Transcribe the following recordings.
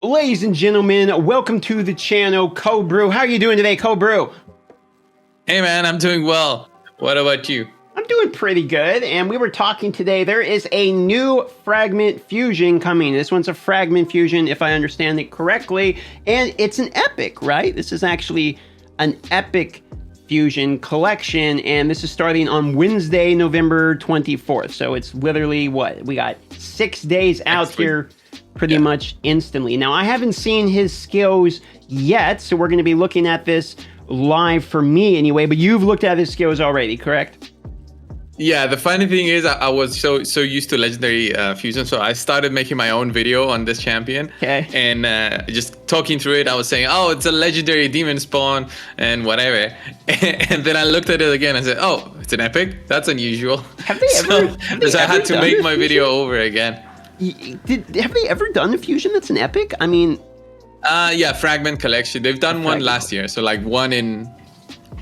Ladies and gentlemen, welcome to the channel, Cobrew. How are you doing today, Cobrew? Hey man, I'm doing well. What about you? I'm doing pretty good, and we were talking today. There is a new Fragment fusion coming. This one's a Fragment fusion, if I understand it correctly, and it's an epic, right? This is actually an epic fusion collection, and this is starting on Wednesday, November 24th. So it's literally, what? We got 6 days out here. Pretty much instantly. Now, I haven't seen his skills yet, so we're going to be looking at this live for me anyway, but you've looked at his skills already, correct? Yeah, the funny thing is I was so used to Legendary Fusion, so I started making my own video on this champion. Okay. And just talking through it, I was saying, oh, it's a Legendary Demon Spawn and whatever. And then I looked at it again and said, oh, it's an epic? That's unusual. Have they ever, so I had to make my video over again. Have they ever done a fusion that's an epic? I mean... yeah, Fragment Collection. They've done one last year, so like one in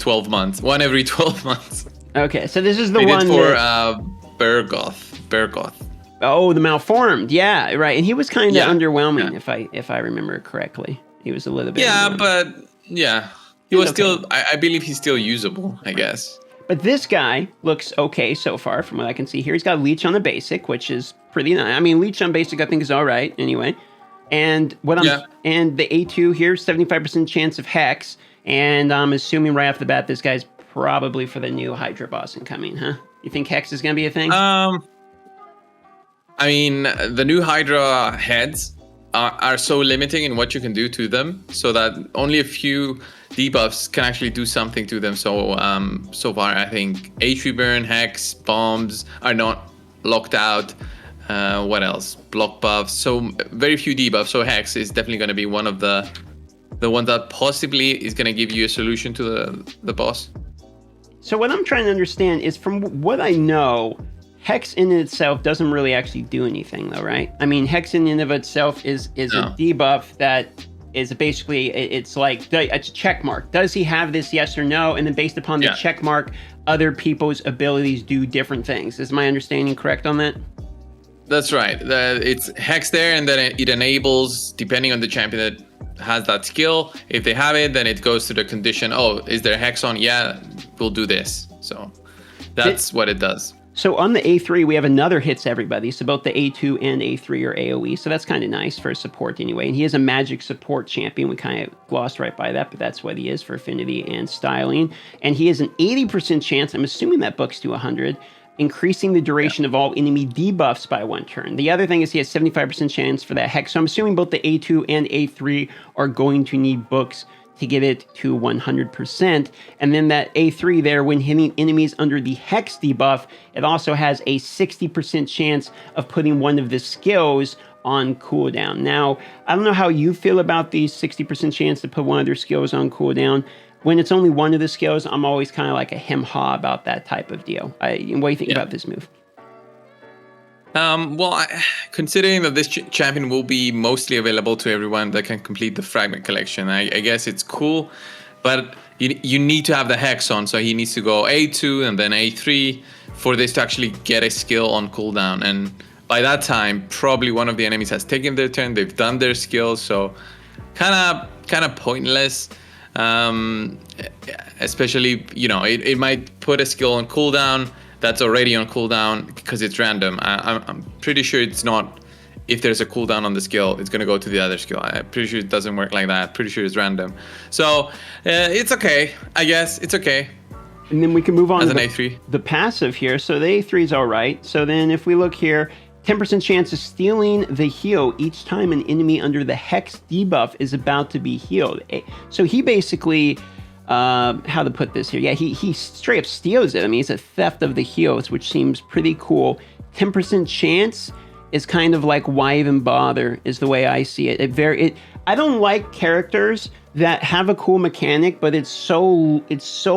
12 months. One every 12 months. Okay, so this is the they one did for that... Bergoth. Oh, the Malformed. Yeah, right. And he was kind of underwhelming, yeah. if I remember correctly. He was a little bit... Yeah, but yeah. He was still... I believe he's still usable, I guess. But this guy looks okay so far from what I can see here. He's got Leech on the basic, which is pretty nice. I mean, Leech on basic I think is all right anyway. And and the A2 here, 75% chance of Hex. And I'm assuming right off the bat this guy's probably for the new Hydra boss incoming, huh? You think Hex is going to be a thing? I mean, the new Hydra heads are so limiting in what you can do to them, so that only a few debuffs can actually do something to them. So so far I think A3 burn, Hex, bombs are not locked out. What else? Block buffs. So very few debuffs. So Hex is definitely going to be one of the one that possibly is going to give you a solution to the boss. So what I'm trying to understand is, from what I know, Hex in itself doesn't really actually do anything though, right? I mean, Hex in and of itself is a debuff that is basically, it's like, it's a check mark. Does he have this, yes or no? And then based upon the check mark, other people's abilities do different things. Is my understanding correct on that? That's right. It's Hex there, and then it enables, depending on the champion that has that skill. If they have it, then it goes to the condition, oh, is there Hex on? Yeah, we'll do this. So that's what it does. So on the A3, we have another hits everybody. So both the A2 and A3 are AoE. So that's kind of nice for support anyway. And he is a magic support champion. We kind of glossed right by that, but that's what he is for affinity and styling. And he has an 80% chance, I'm assuming that books to 100, increasing the duration of all enemy debuffs by 1 turn. The other thing is he has 75% chance for that Hex. So I'm assuming both the A2 and A3 are going to need books to get it to 100%. And then that A3 there, when hitting enemies under the Hex debuff, it also has a 60% chance of putting one of the skills on cooldown. Now, I don't know how you feel about the 60% chance to put one of their skills on cooldown. When it's only one of the skills, I'm always kind of like a hem-ha about that type of deal. What do you think about this move? Well, considering that this champion will be mostly available to everyone that can complete the Fragment Collection, I guess it's cool, but you need to have the Hex on, so he needs to go A2 and then A3 for this to actually get a skill on cooldown. And by that time, probably one of the enemies has taken their turn, they've done their skills, so kind of pointless. Especially, you know, it might put a skill on cooldown that's already on cooldown because it's random. I'm pretty sure it's not, if there's a cooldown on the skill, it's going to go to the other skill. I'm pretty sure it doesn't work like that. Pretty sure it's random. So it's okay. I guess it's okay. And then we can move on as to an A3. The passive here. So the A3 is all right. So then if we look here, 10% chance of stealing the heal each time an enemy under the Hex debuff is about to be healed. So he basically, how to put this here? Yeah, he straight up steals it. I mean, it's a theft of the heals, which seems pretty cool. 10% chance is kind of like, why even bother, is the way I see it. I don't like characters that have a cool mechanic, but it's so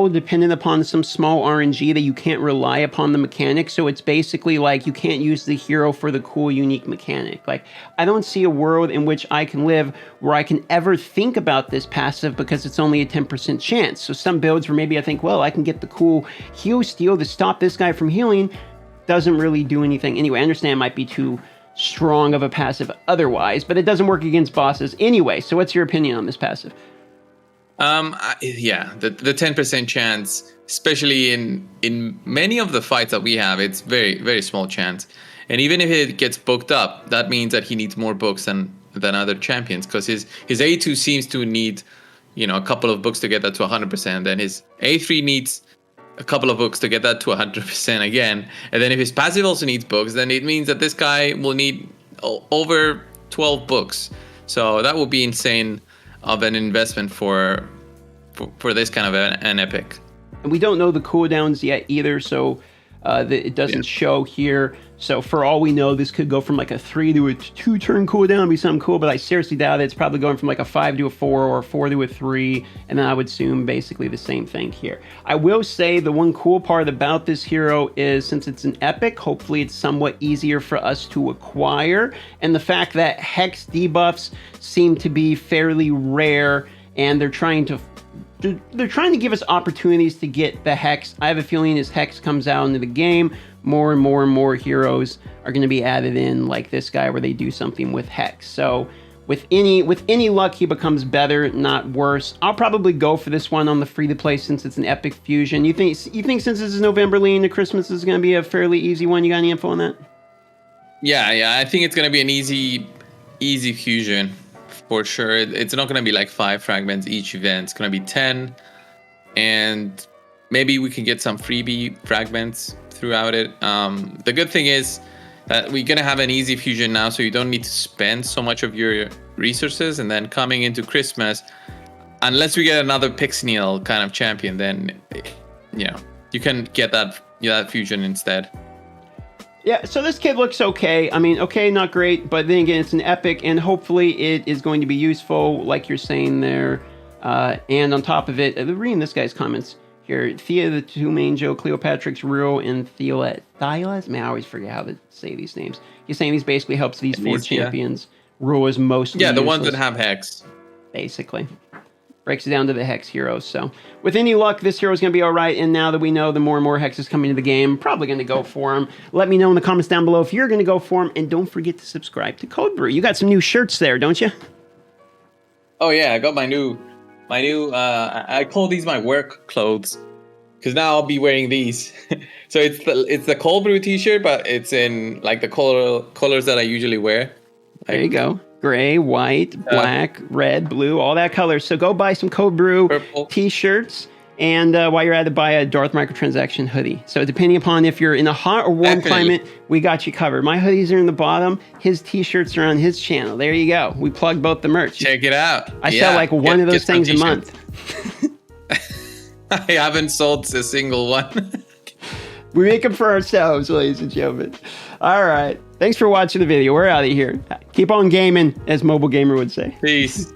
dependent upon some small RNG that you can't rely upon the mechanic. So it's basically like you can't use the hero for the cool, unique mechanic. Like, I don't see a world in which I can live where I can ever think about this passive because it's only a 10% chance. So some builds where maybe I think, well, I can get the cool heal steal to stop this guy from healing, doesn't really do anything. Anyway, I understand it might be too strong of a passive otherwise, but it doesn't work against bosses anyway. So what's your opinion on this passive? Yeah, the 10% chance, especially in many of the fights that we have, it's very, very small chance. And even if it gets booked up, that means that he needs more books than other champions, because his A2 seems to need, a couple of books to get that to 100%. Then his A3 needs a couple of books to get that to 100% again. And then if his passive also needs books, then it means that this guy will need over 12 books. So that would be insane of an investment for this kind of an epic. And we don't know the cooldowns yet either, so it doesn't show here. So for all we know, this could go from like a 3 to a 2 turn cooldown, be something cool, but I seriously doubt it. It's probably going from like a 5 to a 4 or a 4 to a 3, and then I would assume basically the same thing here. I will say the one cool part about this hero is, since it's an epic, hopefully it's somewhat easier for us to acquire, and the fact that Hex debuffs seem to be fairly rare, and they're trying to give us opportunities to get the Hex. I have a feeling as Hex comes out into the game, more and more heroes are going to be added in, like this guy, where they do something with Hex. So with any luck, he becomes better, not worse. I'll probably go for this one on the free-to-play since it's an epic fusion. You think since this is November leading to Christmas, is going to be a fairly easy one? You got any info on that? Yeah, I think it's going to be an easy fusion. For sure, it's not going to be like 5 fragments each event. It's going to be 10, and maybe we can get some freebie fragments throughout it. The good thing is that we're going to have an easy fusion now, so you don't need to spend so much of your resources. And then coming into Christmas, unless we get another Pixniel kind of champion, then you can get that fusion instead. Yeah, so this kid looks okay. I mean, okay, not great, but then again, it's an epic, and hopefully it is going to be useful, like you're saying there. And on top of it, reading this guy's comments here, Thea the Two Main Joe, Cleopatrix Real, and Thiolas. Man, I always forget how to say these names. He's saying these basically helps these 4 champions. Rule is mostly the useless, ones that have Hex. Basically. Breaks it down to the Hex heroes. So with any luck, this hero is going to be all right. And now that we know the more and more Hexes coming to the game, probably going to go for him. Let me know in the comments down below if you're going to go for him. And don't forget to subscribe to Code Brew. You got some new shirts there, don't you? Oh yeah, I got my new. I call these my work clothes, because now I'll be wearing these. So it's the Cold Brew t-shirt, but it's in like the colors that I usually wear. There you go. Gray, white, black, red, blue, all that color. So go buy some Code Brew purple t-shirts, and while you're at it, buy a Darth Microtransaction hoodie. So depending upon if you're in a hot or warm climate, we got you covered. My hoodies are in the bottom. His t-shirts are on his channel. There you go. We plugged both the merch. Check it out. I sell like one of those things a month. I haven't sold a single one. We make them for ourselves, ladies and gentlemen. All right. Thanks for watching the video. We're out of here. Keep on gaming, as Mobile Gamer would say. Peace.